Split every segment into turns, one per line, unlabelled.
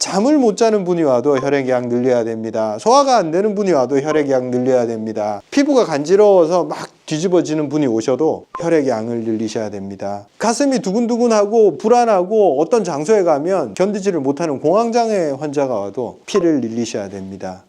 잠을 못 자는 분이 와도 혈액양 늘려야 됩니다. 소화가 안 되는 분이 와도 혈액양 늘려야 됩니다. 피부가 간지러워서 막 뒤집어지는 분이 오셔도 혈액양을 늘리셔야 됩니다. 가슴이 두근두근하고 불안하고 어떤 장소에 가면 견디지를 못하는 공황장애 환자가 와도 피를 늘리셔야 됩니다.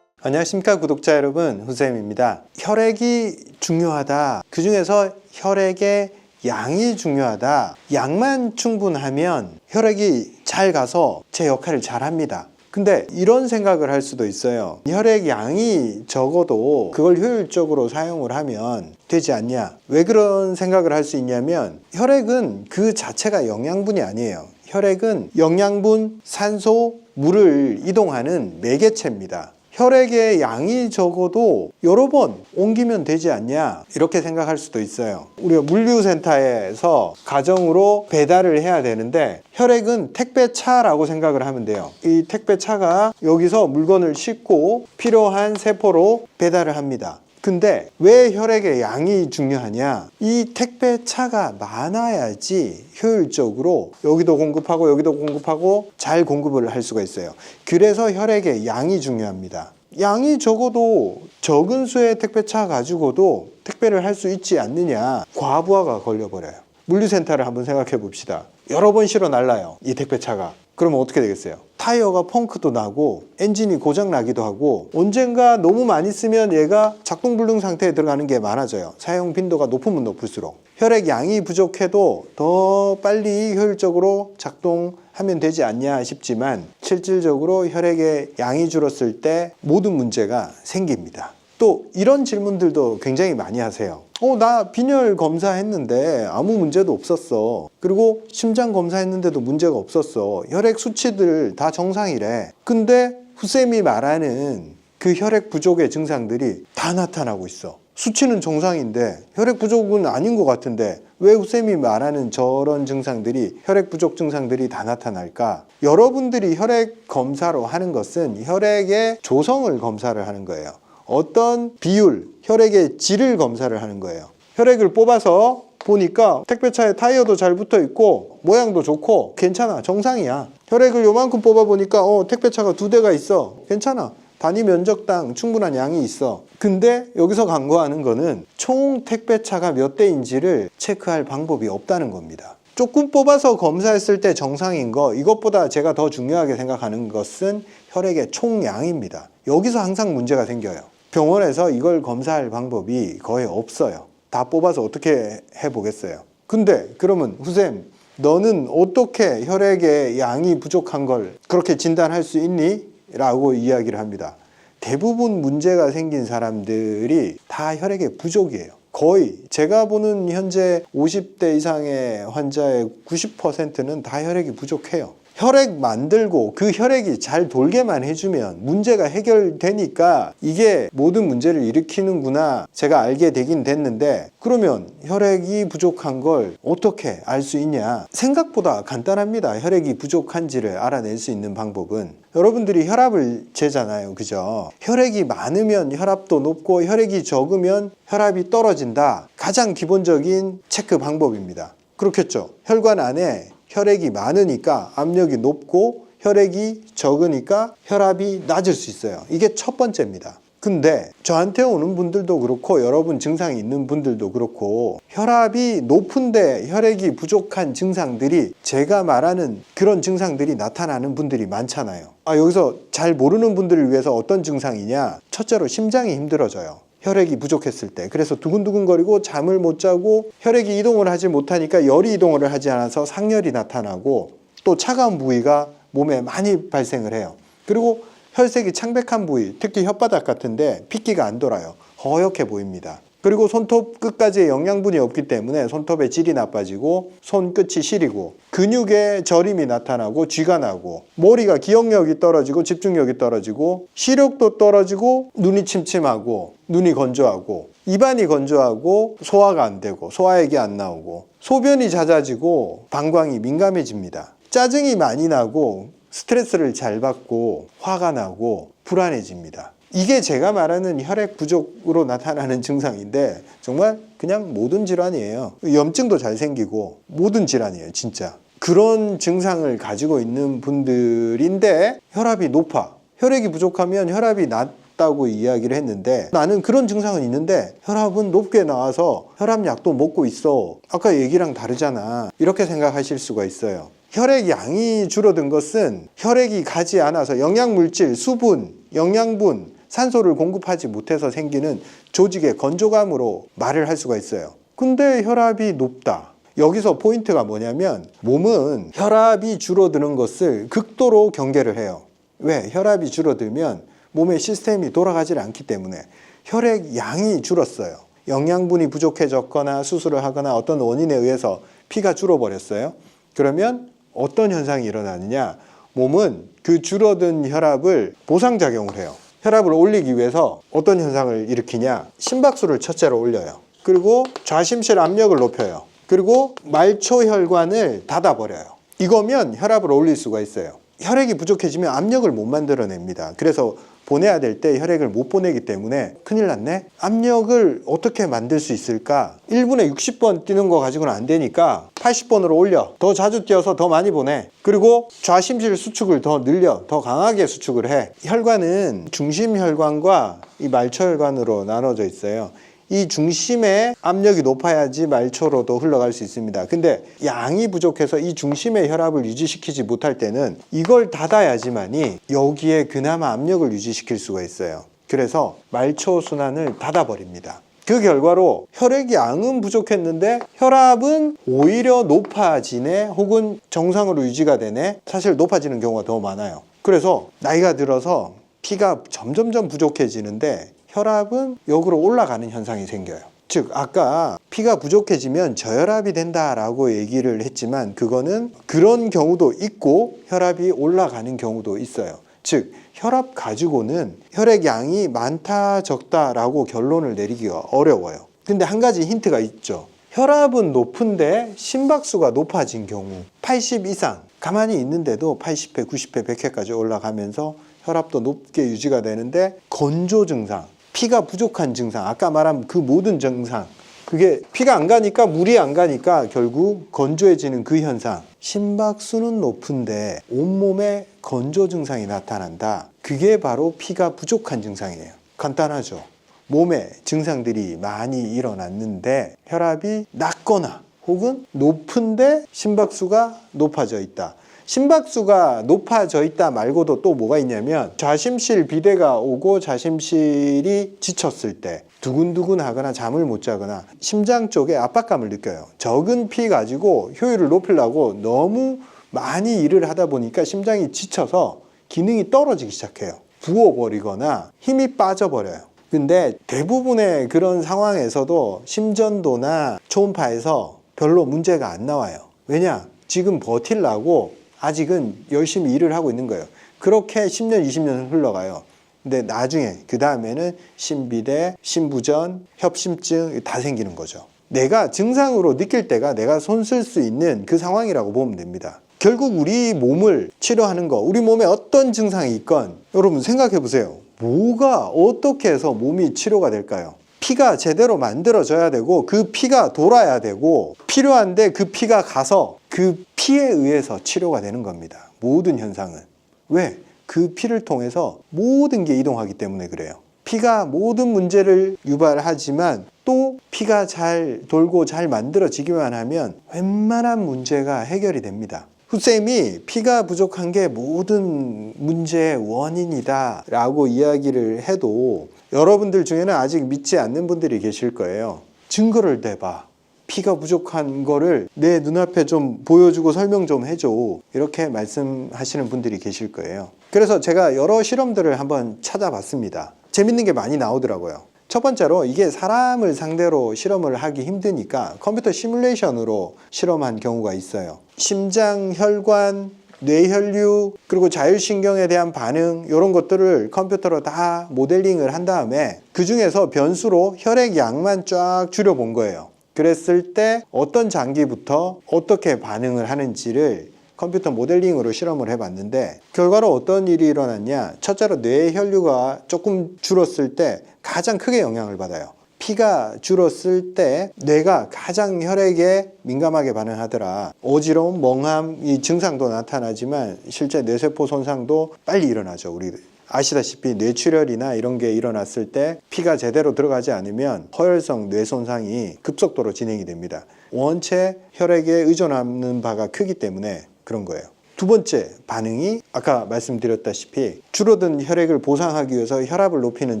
안녕하십니까 구독자 여러분, 후쌤입니다. 혈액이 중요하다. 그 중에서 혈액의 양이 중요하다. 양만 충분하면 혈액이 잘 가서 제 역할을 잘 합니다. 근데 이런 생각을 할 수도 있어요. 혈액 양이 적어도 그걸 효율적으로 사용을 하면 되지 않냐. 왜 그런 생각을 할 수 있냐면 혈액은 그 자체가 영양분이 아니에요. 혈액은 영양분, 산소, 물을 이동하는 매개체입니다. 혈액의 양이 적어도 여러 번 옮기면 되지 않냐, 이렇게 생각할 수도 있어요. 우리가 물류센터에서 가정으로 배달을 해야 되는데 혈액은 택배차라고 생각을 하면 돼요. 이 택배차가 여기서 물건을 싣고 필요한 세포로 배달을 합니다. 근데 왜 혈액의 양이 중요하냐? 이 택배차가 많아야지 효율적으로 여기도 공급하고 잘 공급을 할 수가 있어요. 그래서 혈액의 양이 중요합니다. 양이 적어도 적은 수의 택배차 가지고도 택배를 할 수 있지 않느냐, 과부하가 걸려버려요. 물류센터를 한번 생각해 봅시다. 여러 번 실어 날라요, 이 택배차가. 그러면 어떻게 되겠어요? 타이어가 펑크도 나고 엔진이 고장 나기도 하고, 언젠가 너무 많이 쓰면 얘가 작동불능 상태에 들어가는 게 많아져요. 사용 빈도가 높으면 높을수록. 혈액 양이 부족해도 더 빨리 효율적으로 작동하면 되지 않냐 싶지만, 실질적으로 혈액의 양이 줄었을 때 모든 문제가 생깁니다. 또 이런 질문들도 굉장히 많이 하세요. 나 빈혈 검사했는데 아무 문제도 없었어. 그리고 심장 검사했는데도 문제가 없었어. 혈액 수치들 다 정상이래. 근데 후쌤이 말하는 그 혈액 부족의 증상들이 다 나타나고 있어. 수치는 정상인데 혈액 부족은 아닌 것 같은데 왜 후쌤이 말하는 저런 증상들이, 혈액 부족 증상들이 다 나타날까? 여러분들이 혈액 검사로 하는 것은 혈액의 조성을 검사를 하는 거예요. 어떤 비율, 혈액의 질을 검사를 하는 거예요. 혈액을 뽑아서 보니까 택배차에 타이어도 잘 붙어 있고 모양도 좋고 괜찮아, 정상이야. 혈액을 요만큼 뽑아 보니까 택배차가 2대가 있어, 괜찮아. 단위 면적당 충분한 양이 있어. 근데 여기서 간과하는 거는 총 택배차가 몇 대인지를 체크할 방법이 없다는 겁니다. 조금 뽑아서 검사했을 때 정상인 거, 이것보다 제가 더 중요하게 생각하는 것은 혈액의 총량입니다. 여기서 항상 문제가 생겨요. 병원에서 이걸 검사할 방법이 거의 없어요. 다 뽑아서 어떻게 해보겠어요. 근데 그러면 후쌤, 너는 어떻게 혈액의 양이 부족한 걸 그렇게 진단할 수 있니? 라고 이야기를 합니다. 대부분 문제가 생긴 사람들이 다 혈액의 부족이에요. 거의 제가 보는 현재 50대 이상의 환자의 90%는 다 혈액이 부족해요. 혈액 만들고 그 혈액이 잘 돌게만 해주면 문제가 해결되니까 이게 모든 문제를 일으키는구나, 제가 알게 되긴 됐는데, 그러면 혈액이 부족한 걸 어떻게 알 수 있냐? 생각보다 간단합니다. 혈액이 부족한지를 알아낼 수 있는 방법은. 여러분들이 혈압을 재잖아요, 그죠? 혈액이 많으면 혈압도 높고 혈액이 적으면 혈압이 떨어진다. 가장 기본적인 체크 방법입니다. 그렇겠죠? 혈관 안에 혈액이 많으니까 압력이 높고 혈액이 적으니까 혈압이 낮을 수 있어요. 이게 첫 번째입니다. 근데 저한테 오는 분들도 그렇고 여러분 증상이 있는 분들도 그렇고, 혈압이 높은데 혈액이 부족한 증상들이, 제가 말하는 그런 증상들이 나타나는 분들이 많잖아요. 여기서 잘 모르는 분들을 위해서 어떤 증상이냐? 첫째로 심장이 힘들어져요. 혈액이 부족했을 때. 그래서 두근두근거리고 잠을 못 자고 혈액이 이동을 하지 못하니까 열이 이동을 하지 않아서 상열이 나타나고, 또 차가운 부위가 몸에 많이 발생을 해요. 그리고 혈색이 창백한 부위, 특히 혓바닥 같은데 핏기가 안 돌아요. 허옇게 보입니다. 그리고 손톱 끝까지 영양분이 없기 때문에 손톱의 질이 나빠지고 손끝이 시리고, 근육에 저림이 나타나고 쥐가 나고, 머리가 기억력이 떨어지고 집중력이 떨어지고, 시력도 떨어지고, 눈이 침침하고 눈이 건조하고, 입안이 건조하고 소화가 안 되고 소화액이 안 나오고, 소변이 잦아지고 방광이 민감해집니다. 짜증이 많이 나고 스트레스를 잘 받고 화가 나고 불안해집니다. 이게 제가 말하는 혈액 부족으로 나타나는 증상인데 정말 그냥 모든 질환이에요. 염증도 잘 생기고 모든 질환이에요, 진짜. 그런 증상을 가지고 있는 분들인데 혈압이 높아. 혈액이 부족하면 혈압이 낮다고 이야기를 했는데 나는 그런 증상은 있는데 혈압은 높게 나와서 혈압약도 먹고 있어. 아까 얘기랑 다르잖아. 이렇게 생각하실 수가 있어요. 혈액 양이 줄어든 것은 혈액이 가지 않아서 영양물질, 수분, 영양분, 산소를 공급하지 못해서 생기는 조직의 건조감으로 말을 할 수가 있어요. 근데 혈압이 높다. 여기서 포인트가 뭐냐면 몸은 혈압이 줄어드는 것을 극도로 경계를 해요. 왜? 혈압이 줄어들면 몸의 시스템이 돌아가지 않기 때문에 혈액 양이 줄었어요. 영양분이 부족해졌거나 수술을 하거나 어떤 원인에 의해서 피가 줄어버렸어요. 그러면 어떤 현상이 일어나느냐? 몸은 그 줄어든 혈압을 보상작용을 해요. 혈압을 올리기 위해서 어떤 현상을 일으키냐? 심박수를 첫째로 올려요. 그리고 좌심실 압력을 높여요. 그리고 말초혈관을 닫아버려요. 이거면 혈압을 올릴 수가 있어요. 혈액이 부족해지면 압력을 못 만들어냅니다. 그래서 보내야 될 때 혈액을 못 보내기 때문에 큰일 났네? 압력을 어떻게 만들 수 있을까? 1분에 60번 뛰는 거 가지고는 안 되니까 80번으로 올려. 더 자주 뛰어서 더 많이 보내. 그리고 좌심실 수축을 더 늘려. 더 강하게 수축을 해. 혈관은 중심혈관과 이 말초혈관으로 나눠져 있어요. 이 중심의 압력이 높아야지 말초로도 흘러갈 수 있습니다. 근데 양이 부족해서 이 중심의 혈압을 유지시키지 못할 때는 이걸 닫아야지만이 여기에 그나마 압력을 유지시킬 수가 있어요. 그래서 말초 순환을 닫아버립니다. 그 결과로 혈액 양은 부족했는데 혈압은 오히려 높아지네, 혹은 정상으로 유지가 되네. 사실 높아지는 경우가 더 많아요. 그래서 나이가 들어서 피가 점점점 부족해지는데 혈압은 역으로 올라가는 현상이 생겨요. 즉 아까 피가 부족해지면 저혈압이 된다라고 얘기를 했지만 그거는 그런 경우도 있고 혈압이 올라가는 경우도 있어요. 즉 혈압 가지고는 혈액 양이 많다 적다라고 결론을 내리기가 어려워요. 근데 한 가지 힌트가 있죠. 혈압은 높은데 심박수가 높아진 경우 80 이상 가만히 있는데도 80회, 90회, 100회까지 올라가면서 혈압도 높게 유지가 되는데 건조 증상, 피가 부족한 증상, 아까 말한 그 모든 증상, 그게 피가 안 가니까 물이 안 가니까 결국 건조해지는 그 현상. 심박수는 높은데 온몸에 건조 증상이 나타난다. 그게 바로 피가 부족한 증상이에요. 간단하죠. 몸에 증상들이 많이 일어났는데 혈압이 낮거나 혹은 높은데 심박수가 높아져 있다. 심박수가 높아져 있다 말고도 또 뭐가 있냐면 좌심실 비대가 오고 좌심실이 지쳤을 때 두근두근 하거나 잠을 못 자거나 심장 쪽에 압박감을 느껴요. 적은 피 가지고 효율을 높이려고 너무 많이 일을 하다 보니까 심장이 지쳐서 기능이 떨어지기 시작해요. 부어버리거나 힘이 빠져버려요. 근데 대부분의 그런 상황에서도 심전도나 초음파에서 별로 문제가 안 나와요. 왜냐? 지금 버틸라고 아직은 열심히 일을 하고 있는 거예요. 그렇게 10년, 20년 흘러가요. 근데 나중에 그 다음에는 심비대, 심부전, 협심증 다 생기는 거죠. 내가 증상으로 느낄 때가 내가 손 쓸 수 있는 그 상황이라고 보면 됩니다. 결국 우리 몸을 치료하는 거, 우리 몸에 어떤 증상이 있건 여러분 생각해 보세요. 뭐가 어떻게 해서 몸이 치료가 될까요? 피가 제대로 만들어져야 되고 그 피가 돌아야 되고 필요한데 그 피가 가서 그 피에 의해서 치료가 되는 겁니다. 모든 현상은. 왜? 그 피를 통해서 모든 게 이동하기 때문에 그래요. 피가 모든 문제를 유발하지만 또 피가 잘 돌고 잘 만들어지기만 하면 웬만한 문제가 해결이 됩니다. 후쌤이 피가 부족한 게 모든 문제의 원인이다 라고 이야기를 해도 여러분들 중에는 아직 믿지 않는 분들이 계실 거예요. 증거를 대봐. 피가 부족한 거를 내 눈앞에 좀 보여주고 설명 좀 해줘. 이렇게 말씀하시는 분들이 계실 거예요. 그래서 제가 여러 실험들을 한번 찾아봤습니다. 재밌는 게 많이 나오더라고요. 첫 번째로 이게 사람을 상대로 실험을 하기 힘드니까 컴퓨터 시뮬레이션으로 실험한 경우가 있어요. 심장, 혈관, 뇌혈류, 그리고 자율신경에 대한 반응 이런 것들을 컴퓨터로 다 모델링을 한 다음에 그 중에서 변수로 혈액 양만 쫙 줄여본 거예요. 그랬을 때 어떤 장기부터 어떻게 반응을 하는지를 컴퓨터 모델링으로 실험을 해봤는데 결과로 어떤 일이 일어났냐. 첫째로 뇌혈류가 조금 줄었을 때 가장 크게 영향을 받아요. 피가 줄었을 때 뇌가 가장 혈액에 민감하게 반응하더라. 어지러움, 멍함 이 증상도 나타나지만 실제 뇌세포 손상도 빨리 일어나죠. 우리 아시다시피 뇌출혈이나 이런 게 일어났을 때 피가 제대로 들어가지 않으면 허혈성 뇌 손상이 급속도로 진행이 됩니다. 원체 혈액에 의존하는 바가 크기 때문에 그런 거예요. 두 번째 반응이 아까 말씀드렸다시피 줄어든 혈액을 보상하기 위해서 혈압을 높이는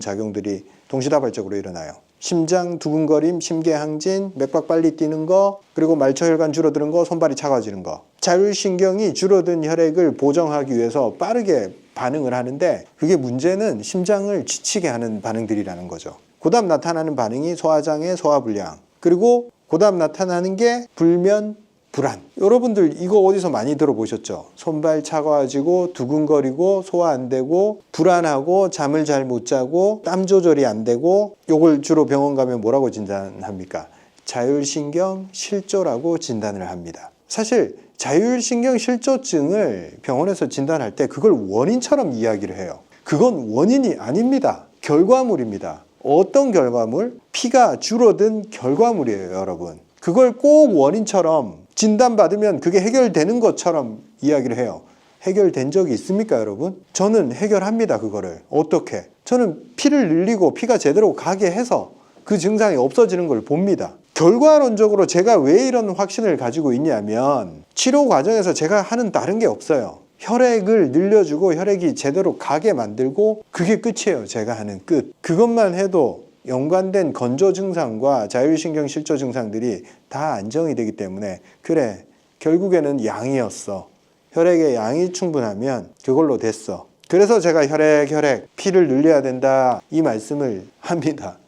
작용들이 동시다발적으로 일어나요. 심장 두근거림, 심계항진, 맥박 빨리 뛰는 거, 그리고 말초혈관 줄어드는 거, 손발이 차가워지는 거. 자율신경이 줄어든 혈액을 보정하기 위해서 빠르게 반응을 하는데 그게 문제는 심장을 지치게 하는 반응들이라는 거죠. 그 다음 나타나는 반응이 소화장애, 소화불량. 그리고 그 다음 나타나는 게 불면, 불안. 여러분들 이거 어디서 많이 들어보셨죠? 손발 차가워지고 두근거리고 소화 안 되고 불안하고 잠을 잘 못 자고 땀 조절이 안 되고 요걸 주로 병원 가면 뭐라고 진단합니까? 자율신경 실조라고 진단을 합니다. 사실 자율신경 실조증을 병원에서 진단할 때 그걸 원인처럼 이야기를 해요. 그건 원인이 아닙니다. 결과물입니다. 어떤 결과물? 피가 줄어든 결과물이에요, 여러분. 그걸 꼭 원인처럼 진단받으면 그게 해결되는 것처럼 이야기를 해요. 해결된 적이 있습니까, 여러분? 저는 해결합니다, 그거를. 어떻게? 저는 피를 늘리고 피가 제대로 가게 해서 그 증상이 없어지는 걸 봅니다. 결과론적으로 제가 왜 이런 확신을 가지고 있냐면 치료 과정에서 제가 하는 다른 게 없어요. 혈액을 늘려주고 혈액이 제대로 가게 만들고 그게 끝이에요, 제가 하는 끝. 그것만 해도 연관된 건조 증상과 자율신경 실조 증상들이 다 안정이 되기 때문에 그래, 결국에는 양이었어. 혈액의 양이 충분하면 그걸로 됐어. 그래서 제가 혈액, 피를 늘려야 된다 이 말씀을 합니다.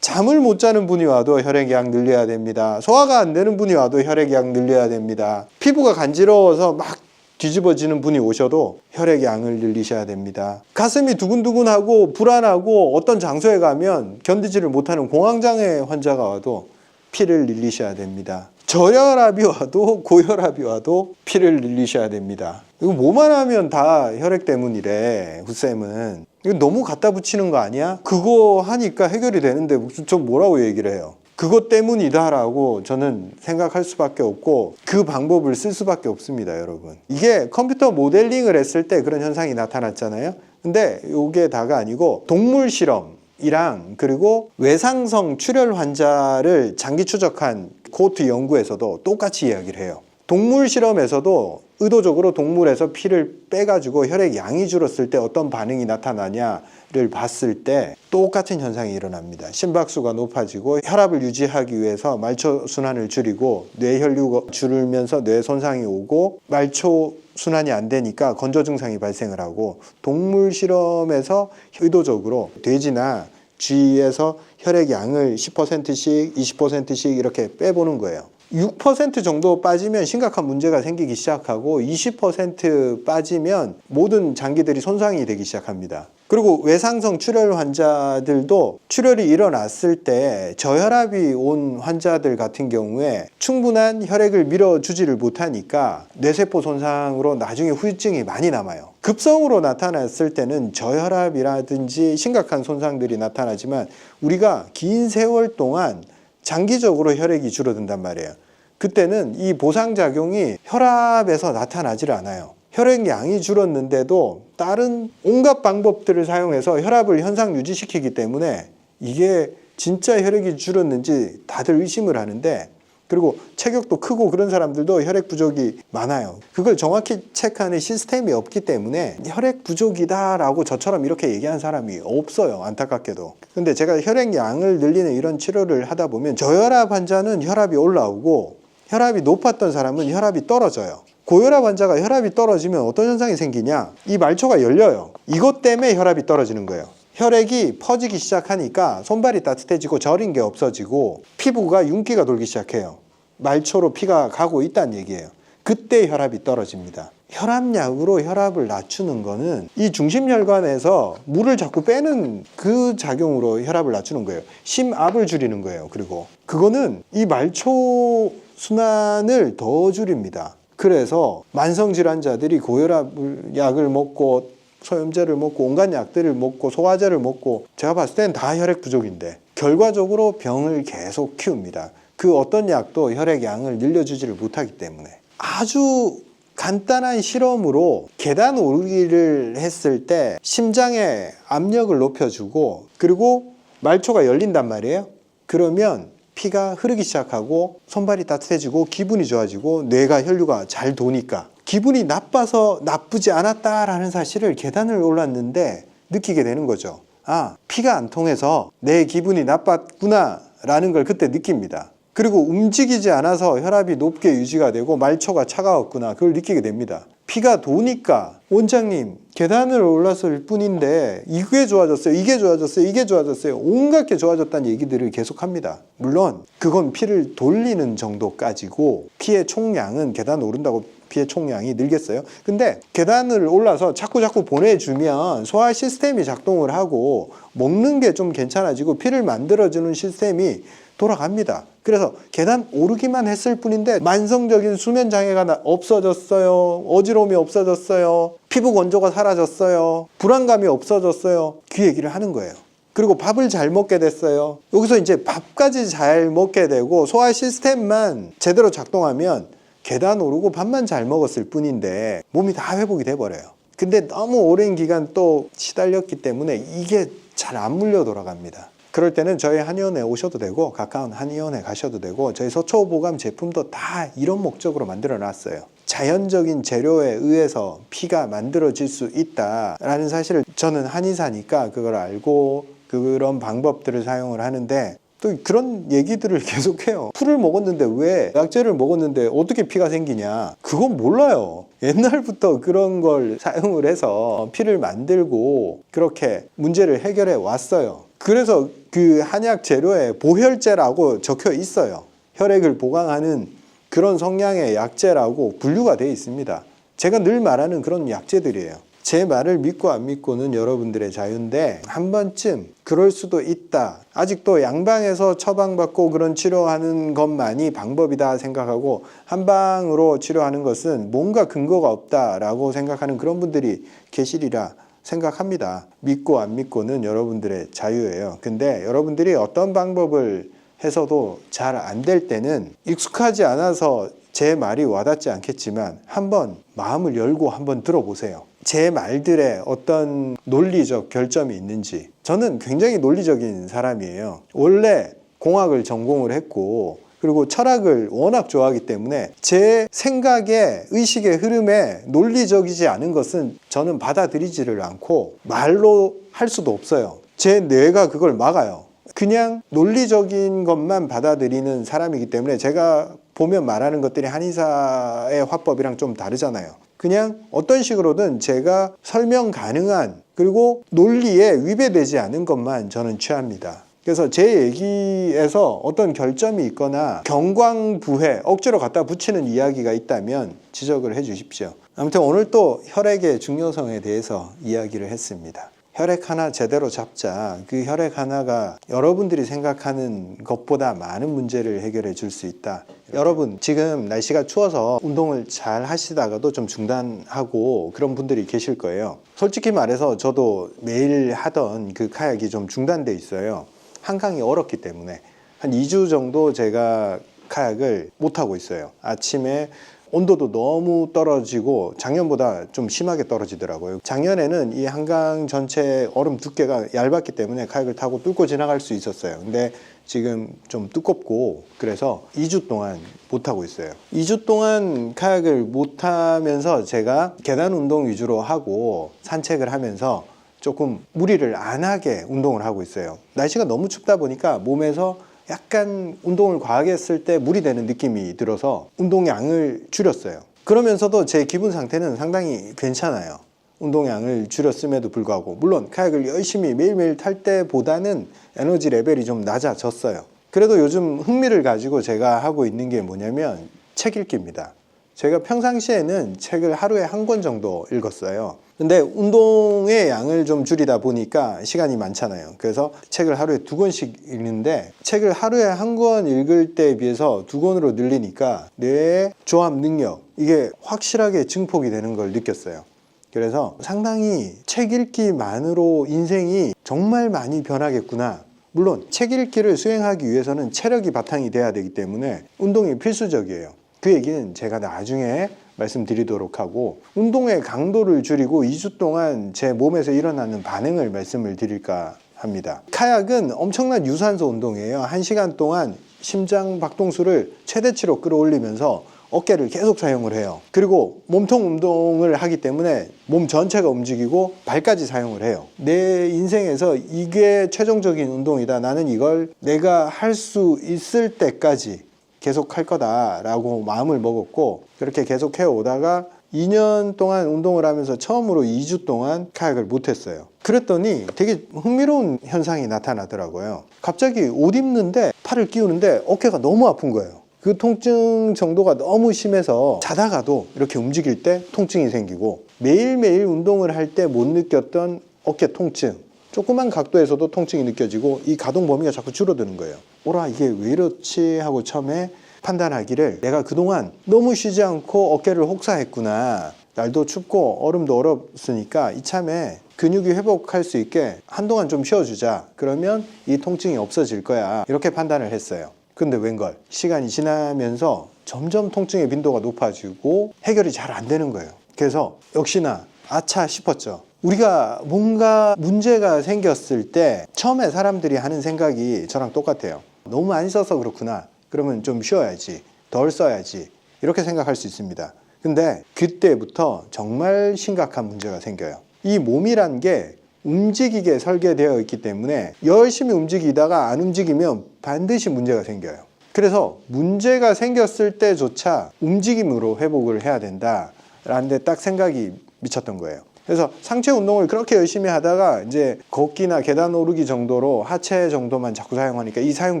잠을 못 자는 분이 와도 혈액양 늘려야 됩니다. 소화가 안 되는 분이 와도 혈액양 늘려야 됩니다. 피부가 간지러워서 막 뒤집어지는 분이 오셔도 혈액양을 늘리셔야 됩니다. 가슴이 두근두근하고 불안하고 어떤 장소에 가면 견디지를 못하는 공황장애 환자가 와도 피를 늘리셔야 됩니다. 저혈압이 와도 고혈압이 와도 피를 늘리셔야 됩니다. 이거 뭐만 하면 다 혈액 때문이래, 후쌤은. 이거 너무 갖다 붙이는 거 아니야? 그거 하니까 해결이 되는데 무슨 저 뭐라고 얘기를 해요? 그것 때문이다라고 저는 생각할 수밖에 없고 그 방법을 쓸 수밖에 없습니다, 여러분. 이게 컴퓨터 모델링을 했을 때 그런 현상이 나타났잖아요. 근데 이게 다가 아니고 동물 실험이랑 그리고 외상성 출혈 환자를 장기 추적한 코호트 연구에서도 똑같이 이야기를 해요. 동물 실험에서도 의도적으로 동물에서 피를 빼가지고 혈액 양이 줄었을 때 어떤 반응이 나타나냐를 봤을 때 똑같은 현상이 일어납니다. 심박수가 높아지고 혈압을 유지하기 위해서 말초 순환을 줄이고 뇌혈류가 줄으면서 뇌 손상이 오고 말초 순환이 안 되니까 건조 증상이 발생을 하고 동물 실험에서 의도적으로 돼지나 쥐에서 혈액 양을 10%씩 20%씩 이렇게 빼보는 거예요. 6% 정도 빠지면 심각한 문제가 생기기 시작하고 20% 빠지면 모든 장기들이 손상이 되기 시작합니다. 그리고 외상성 출혈 환자들도 출혈이 일어났을 때 저혈압이 온 환자들 같은 경우에 충분한 혈액을 밀어주지를 못하니까 뇌세포 손상으로 나중에 후유증이 많이 남아요. 급성으로 나타났을 때는 저혈압이라든지 심각한 손상들이 나타나지만 우리가 긴 세월 동안 장기적으로 혈액이 줄어든단 말이에요. 그때는 이 보상작용이 혈압에서 나타나질 않아요. 혈액 양이 줄었는데도 다른 온갖 방법들을 사용해서 혈압을 현상 유지시키기 때문에 이게 진짜 혈액이 줄었는지 다들 의심을 하는데, 그리고 체격도 크고 그런 사람들도 혈액 부족이 많아요. 그걸 정확히 체크하는 시스템이 없기 때문에 혈액 부족이다라고 저처럼 이렇게 얘기하는 사람이 없어요, 안타깝게도. 근데 제가 혈액 양을 늘리는 이런 치료를 하다 보면 저혈압 환자는 혈압이 올라오고 혈압이 높았던 사람은 혈압이 떨어져요. 고혈압 환자가 혈압이 떨어지면 어떤 현상이 생기냐? 이 말초가 열려요. 이것 때문에 혈압이 떨어지는 거예요. 혈액이 퍼지기 시작하니까 손발이 따뜻해지고 저린 게 없어지고 피부가 윤기가 돌기 시작해요. 말초로 피가 가고 있다는 얘기예요. 그때 혈압이 떨어집니다. 혈압약으로 혈압을 낮추는 거는 이 중심혈관에서 물을 자꾸 빼는 그 작용으로 혈압을 낮추는 거예요. 심압을 줄이는 거예요. 그리고 그거는 이 말초 순환을 더 줄입니다. 그래서 만성질환자들이 고혈압 약을 먹고 소염제를 먹고 온갖 약들을 먹고 소화제를 먹고 제가 봤을 때는 다 혈액 부족인데 결과적으로 병을 계속 키웁니다. 그 어떤 약도 혈액 양을 늘려주지를 못하기 때문에. 아주 간단한 실험으로 계단 오르기를 했을 때 심장의 압력을 높여주고 그리고 말초가 열린단 말이에요. 그러면 피가 흐르기 시작하고 손발이 따뜻해지고 기분이 좋아지고 뇌가 혈류가 잘 도니까 기분이 나빠서 나쁘지 않았다라는 사실을 계단을 올랐는데 느끼게 되는 거죠. 아, 피가 안 통해서 내 기분이 나빴구나 라는 걸 그때 느낍니다. 그리고 움직이지 않아서 혈압이 높게 유지가 되고 말초가 차가웠구나 그걸 느끼게 됩니다. 피가 도니까 원장님 계단을 올랐을 뿐인데 이게 좋아졌어요, 이게 좋아졌어요, 이게 좋아졌어요, 온갖 게 좋아졌다는 얘기들을 계속합니다. 물론 그건 피를 돌리는 정도까지고 피의 총량은 계단 오른다고 피의 총량이 늘겠어요? 근데 계단을 올라서 자꾸 보내주면 소화 시스템이 작동을 하고 먹는 게 좀 괜찮아지고 피를 만들어주는 시스템이 돌아갑니다. 그래서 계단 오르기만 했을 뿐인데 만성적인 수면 장애가 없어졌어요. 어지러움이 없어졌어요. 피부 건조가 사라졌어요. 불안감이 없어졌어요. 그 얘기를 하는 거예요. 그리고 밥을 잘 먹게 됐어요. 여기서 이제 밥까지 잘 먹게 되고 소화 시스템만 제대로 작동하면 계단 오르고 밥만 잘 먹었을 뿐인데 몸이 다 회복이 돼버려요. 근데 너무 오랜 기간 또 시달렸기 때문에 이게 잘 안 물려 돌아갑니다. 그럴 때는 저희 한의원에 오셔도 되고 가까운 한의원에 가셔도 되고 저희 서초보감 제품도 다 이런 목적으로 만들어 놨어요. 자연적인 재료에 의해서 피가 만들어질 수 있다라는 사실을 저는 한의사니까 그걸 알고 그런 방법들을 사용을 하는데 또 그런 얘기들을 계속해요. 풀을 먹었는데 왜 약재를 먹었는데 어떻게 피가 생기냐? 그건 몰라요. 옛날부터 그런 걸 사용을 해서 피를 만들고 그렇게 문제를 해결해 왔어요. 그래서 그 한약 재료에 보혈제라고 적혀 있어요. 혈액을 보강하는 그런 성향의 약재라고 분류가 되어 있습니다. 제가 늘 말하는 그런 약재들이에요. 제 말을 믿고 안 믿고는 여러분들의 자유인데 한 번쯤 그럴 수도 있다. 아직도 양방에서 처방받고 그런 치료하는 것만이 방법이다 생각하고 한방으로 치료하는 것은 뭔가 근거가 없다라고 생각하는 그런 분들이 계시리라 생각합니다. 믿고 안 믿고는 여러분들의 자유예요. 근데 여러분들이 어떤 방법을 해서도 잘 안 될 때는 익숙하지 않아서 제 말이 와닿지 않겠지만 한번 마음을 열고 한번 들어보세요. 제 말들에 어떤 논리적 결점이 있는지. 저는 굉장히 논리적인 사람이에요. 원래 공학을 전공을 했고 그리고 철학을 워낙 좋아하기 때문에 제 생각에 의식의 흐름에 논리적이지 않은 것은 저는 받아들이지를 않고 말로 할 수도 없어요. 제 뇌가 그걸 막아요. 그냥 논리적인 것만 받아들이는 사람이기 때문에 제가 보면 말하는 것들이 한의사의 화법이랑 좀 다르잖아요. 그냥 어떤 식으로든 제가 설명 가능한 그리고 논리에 위배되지 않은 것만 저는 취합니다. 그래서 제 얘기에서 어떤 결점이 있거나 경광부회 억지로 갖다 붙이는 이야기가 있다면 지적을 해 주십시오. 아무튼 오늘 또 혈액의 중요성에 대해서 이야기를 했습니다. 혈액 하나 제대로 잡자. 그 혈액 하나가 여러분들이 생각하는 것보다 많은 문제를 해결해 줄 수 있다. 여러분 지금 날씨가 추워서 운동을 잘 하시다가도 좀 중단하고 그런 분들이 계실 거예요. 솔직히 말해서 저도 매일 하던 그 카약이 좀 중단돼 있어요. 한강이 얼었기 때문에 한 2주 정도 제가 카약을 못하고 있어요. 아침에 온도도 너무 떨어지고 작년보다 좀 심하게 떨어지더라고요. 작년에는 이 한강 전체 얼음 두께가 얇았기 때문에 카약을 타고 뚫고 지나갈 수 있었어요. 근데 지금 좀 두껍고 그래서 2주 동안 못하고 있어요. 2주 동안 카약을 못하면서 제가 계단 운동 위주로 하고 산책을 하면서 조금 무리를 안 하게 운동을 하고 있어요. 날씨가 너무 춥다 보니까 몸에서 약간 운동을 과하게 했을 때 무리되는 느낌이 들어서 운동량을 줄였어요. 그러면서도 제 기분 상태는 상당히 괜찮아요. 운동량을 줄였음에도 불구하고 물론 카약을 열심히 매일매일 탈 때보다는 에너지 레벨이 좀 낮아졌어요. 그래도 요즘 흥미를 가지고 제가 하고 있는 게 뭐냐면 책 읽기입니다. 제가 평상시에는 책을 하루에 한 권 정도 읽었어요. 근데 운동의 양을 좀 줄이다 보니까 시간이 많잖아요. 그래서 책을 하루에 2권씩 읽는데 책을 하루에 한 권 읽을 때에 비해서 2권으로 늘리니까 뇌의 조합 능력 이게 확실하게 증폭이 되는 걸 느꼈어요. 그래서 상당히 책 읽기만으로 인생이 정말 많이 변하겠구나 물론 책 읽기를 수행하기 위해서는 체력이 바탕이 돼야 되기 때문에 운동이 필수적이에요. 그 얘기는 제가 나중에 말씀드리도록 하고, 운동의 강도를 줄이고 2주 동안 제 몸에서 일어나는 반응을 말씀을 드릴까 합니다. 카약은 엄청난 유산소 운동이에요. 1시간 동안 심장 박동수를 최대치로 끌어올리면서 어깨를 계속 사용을 해요. 그리고 몸통 운동을 하기 때문에 몸 전체가 움직이고 발까지 사용을 해요. 내 인생에서 이게 최종적인 운동이다, 나는 이걸 내가 할 수 있을 때까지 계속 할 거다라고 마음을 먹었고, 그렇게 계속 해오다가 2년 동안 운동을 하면서 처음으로 2주 동안 카약을 못했어요. 그랬더니 되게 흥미로운 현상이 나타나더라고요. 갑자기 옷 입는데 팔을 끼우는데 어깨가 너무 아픈 거예요. 그 통증 정도가 너무 심해서 자다가도 이렇게 움직일 때 통증이 생기고, 매일매일 운동을 할 때 못 느꼈던 어깨 통증, 조그만 각도에서도 통증이 느껴지고 이 가동 범위가 자꾸 줄어드는 거예요. 오라, 이게 왜 이렇지 하고 처음에 판단하기를, 내가 그동안 너무 쉬지 않고 어깨를 혹사했구나. 날도 춥고 얼음도 얼었으니까 이참에 근육이 회복할 수 있게 한동안 좀 쉬어주자. 그러면 이 통증이 없어질 거야. 이렇게 판단을 했어요. 근데 웬걸, 시간이 지나면서 점점 통증의 빈도가 높아지고 해결이 잘 안 되는 거예요. 그래서 역시나 아차 싶었죠. 우리가 뭔가 문제가 생겼을 때 처음에 사람들이 하는 생각이 저랑 똑같아요. 너무 많이 써서 그렇구나. 그러면 좀 쉬어야지, 덜 써야지, 이렇게 생각할 수 있습니다. 근데 그때부터 정말 심각한 문제가 생겨요. 이 몸이란 게 움직이게 설계되어 있기 때문에 열심히 움직이다가 안 움직이면 반드시 문제가 생겨요. 그래서 문제가 생겼을 때조차 움직임으로 회복을 해야 된다라는 데 딱 생각이 미쳤던 거예요. 그래서 상체 운동을 그렇게 열심히 하다가 이제 걷기나 계단 오르기 정도로 하체 정도만 자꾸 사용하니까 이 사용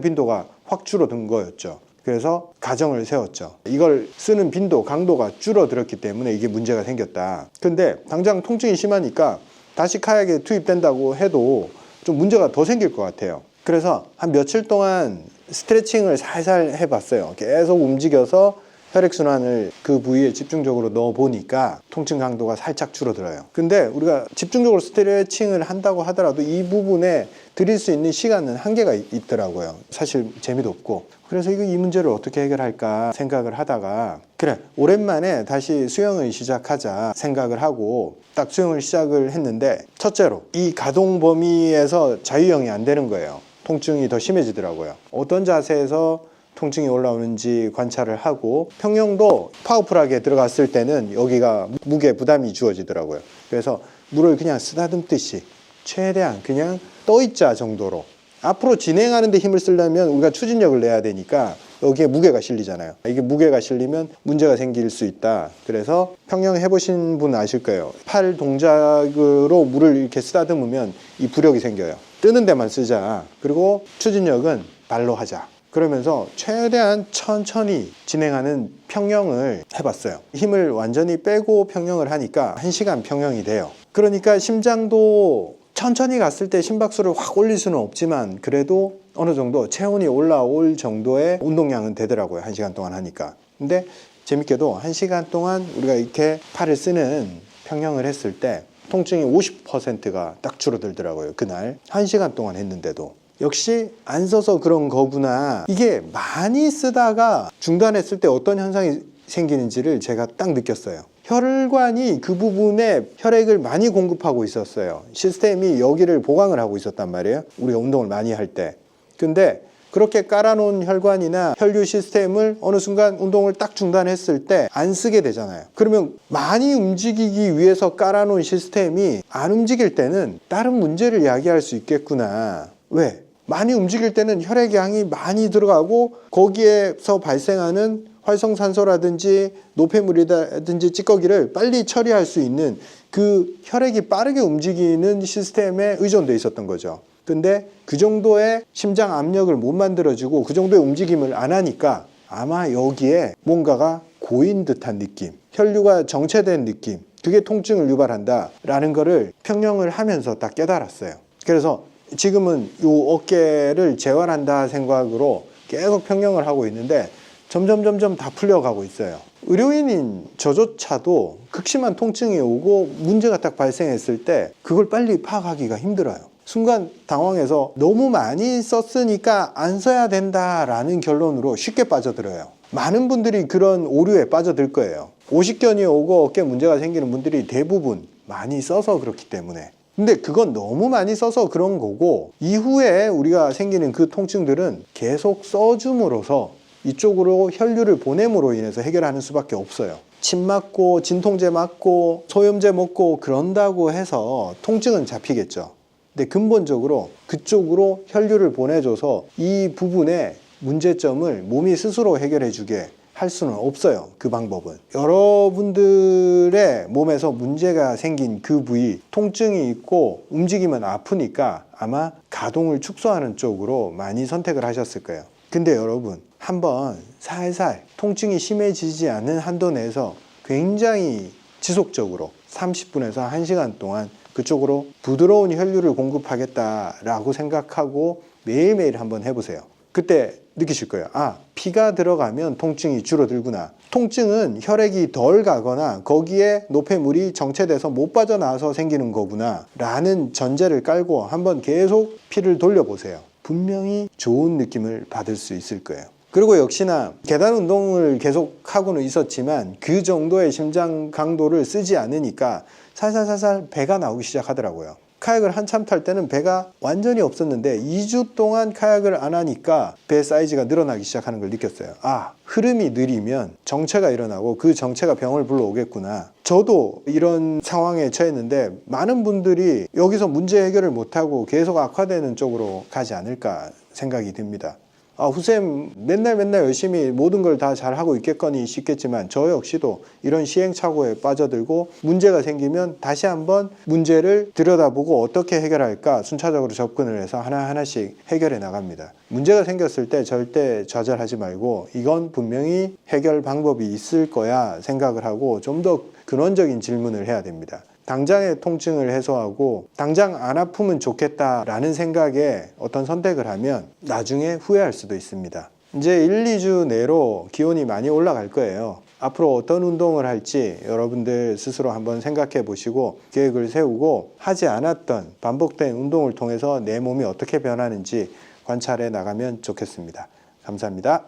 빈도가 확 줄어든 거였죠. 그래서 가정을 세웠죠. 이걸 쓰는 빈도, 강도가 줄어들었기 때문에 이게 문제가 생겼다. 근데 당장 통증이 심하니까 다시 카약에 투입된다고 해도 좀 문제가 더 생길 것 같아요. 그래서 한 며칠 동안 스트레칭을 살살 해봤어요. 계속 움직여서 혈액순환을 그 부위에 집중적으로 넣어보니까 통증 강도가 살짝 줄어들어요. 근데 우리가 집중적으로 스트레칭을 한다고 하더라도 이 부분에 드릴 수 있는 시간은 한계가 있더라고요. 사실 재미도 없고. 그래서 이 문제를 어떻게 해결할까 생각을 하다가, 그래, 오랜만에 다시 수영을 시작하자 생각을 하고 딱 수영을 시작을 했는데, 첫째로 이 가동 범위에서 자유형이 안 되는 거예요. 통증이 더 심해지더라고요. 어떤 자세에서 통증이 올라오는지 관찰을 하고, 평영도 파워풀하게 들어갔을 때는 여기가 무게 부담이 주어지더라고요. 그래서 물을 그냥 쓰다듬듯이 최대한 그냥 떠있자 정도로, 앞으로 진행하는 데 힘을 쓰려면 우리가 추진력을 내야 되니까 여기에 무게가 실리잖아요. 이게 무게가 실리면 문제가 생길 수 있다. 그래서 평영 해보신 분 아실 거예요. 팔 동작으로 물을 이렇게 쓰다듬으면 이 부력이 생겨요. 뜨는 데만 쓰자. 그리고 추진력은 발로 하자. 그러면서 최대한 천천히 진행하는 평영을 해봤어요. 힘을 완전히 빼고 평영을 하니까 1시간 평영이 돼요. 그러니까 심장도 천천히 갔을 때 심박수를 확 올릴 수는 없지만 그래도 어느 정도 체온이 올라올 정도의 운동량은 되더라고요. 1시간 동안 하니까. 근데 재밌게도 1시간 동안 우리가 이렇게 팔을 쓰는 평영을 했을 때 통증이 50%가 딱 줄어들더라고요. 그날 1시간 동안 했는데도. 역시 안 써서 그런 거구나. 이게 많이 쓰다가 중단했을 때 어떤 현상이 생기는지를 제가 딱 느꼈어요. 혈관이 그 부분에 혈액을 많이 공급하고 있었어요. 시스템이 여기를 보강을 하고 있었단 말이에요. 우리가 운동을 많이 할 때. 근데 그렇게 깔아놓은 혈관이나 혈류 시스템을 어느 순간 운동을 딱 중단했을 때 안 쓰게 되잖아요. 그러면 많이 움직이기 위해서 깔아놓은 시스템이 안 움직일 때는 다른 문제를 야기할 수 있겠구나. 왜? 많이 움직일 때는 혈액량이 많이 들어가고 거기에서 발생하는 활성산소라든지 노폐물이라든지 찌꺼기를 빨리 처리할 수 있는 그 혈액이 빠르게 움직이는 시스템에 의존돼 있었던 거죠. 근데 그 정도의 심장 압력을 못 만들어주고 그 정도의 움직임을 안 하니까 아마 여기에 뭔가가 고인 듯한 느낌, 혈류가 정체된 느낌, 그게 통증을 유발한다라는 거를 평영을 하면서 딱 깨달았어요. 그래서 지금은 이 어깨를 재활한다 생각으로 계속 평영을 하고 있는데 점점 다 풀려가고 있어요. 의료인인 저조차도 극심한 통증이 오고 문제가 딱 발생했을 때 그걸 빨리 파악하기가 힘들어요. 순간 당황해서 너무 많이 썼으니까 안 써야 된다라는 결론으로 쉽게 빠져들어요. 많은 분들이 그런 오류에 빠져들 거예요. 오십견이 오고 어깨 문제가 생기는 분들이 대부분 많이 써서 그렇기 때문에. 근데 그건 너무 많이 써서 그런 거고, 이후에 우리가 생기는 그 통증들은 계속 써줌으로써 이쪽으로 혈류를 보냄으로 인해서 해결하는 수밖에 없어요. 침 맞고 진통제 맞고 소염제 먹고 그런다고 해서 통증은 잡히겠죠. 근데 근본적으로 그쪽으로 혈류를 보내줘서 이 부분의 문제점을 몸이 스스로 해결해 주게 할 수는 없어요. 그 방법은. 여러분들의 몸에서 문제가 생긴 그 부위, 통증이 있고 움직이면 아프니까 아마 가동을 축소하는 쪽으로 많이 선택을 하셨을 거예요. 근데 여러분, 한번 살살 통증이 심해지지 않는 한도 내에서 굉장히 지속적으로 30분에서 1시간 동안 그쪽으로 부드러운 혈류를 공급하겠다라고 생각하고 매일매일 한번 해보세요. 그때 느끼실 거예요. 아, 피가 들어가면 통증이 줄어들구나. 통증은 혈액이 덜 가거나 거기에 노폐물이 정체돼서 못 빠져나와서 생기는 거구나 라는 전제를 깔고 한번 계속 피를 돌려보세요. 분명히 좋은 느낌을 받을 수 있을 거예요. 그리고 역시나 계단 운동을 계속 하고는 있었지만 그 정도의 심장 강도를 쓰지 않으니까 살살살살 배가 나오기 시작하더라고요. 카약을 한참 탈 때는 배가 완전히 없었는데 2주 동안 카약을 안 하니까 배 사이즈가 늘어나기 시작하는 걸 느꼈어요. 아, 흐름이 느리면 정체가 일어나고 그 정체가 병을 불러오겠구나. 저도 이런 상황에 처했는데 많은 분들이 여기서 문제 해결을 못하고 계속 악화되는 쪽으로 가지 않을까 생각이 듭니다. 아, 후쌤 맨날 열심히 모든 걸 다 잘하고 있겠거니 싶겠지만 저 역시도 이런 시행착오에 빠져들고 문제가 생기면 다시 한번 문제를 들여다보고 어떻게 해결할까 순차적으로 접근을 해서 하나하나씩 해결해 나갑니다. 문제가 생겼을 때 절대 좌절하지 말고 이건 분명히 해결 방법이 있을 거야 생각을 하고 좀 더 근원적인 질문을 해야 됩니다. 당장의 통증을 해소하고 당장 안 아프면 좋겠다라는 생각에 어떤 선택을 하면 나중에 후회할 수도 있습니다. 이제 1, 2주 내로 기온이 많이 올라갈 거예요. 앞으로 어떤 운동을 할지 여러분들 스스로 한번 생각해 보시고 계획을 세우고 하지 않았던 반복된 운동을 통해서 내 몸이 어떻게 변하는지 관찰해 나가면 좋겠습니다. 감사합니다.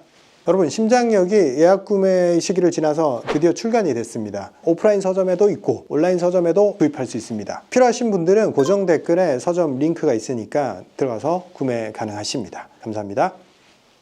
여러분, 심장력이 예약 구매 시기를 지나서 드디어 출간이 됐습니다. 오프라인 서점에도 있고 온라인 서점에도 구입할 수 있습니다. 필요하신 분들은 고정 댓글에 서점 링크가 있으니까 들어가서 구매 가능하십니다. 감사합니다.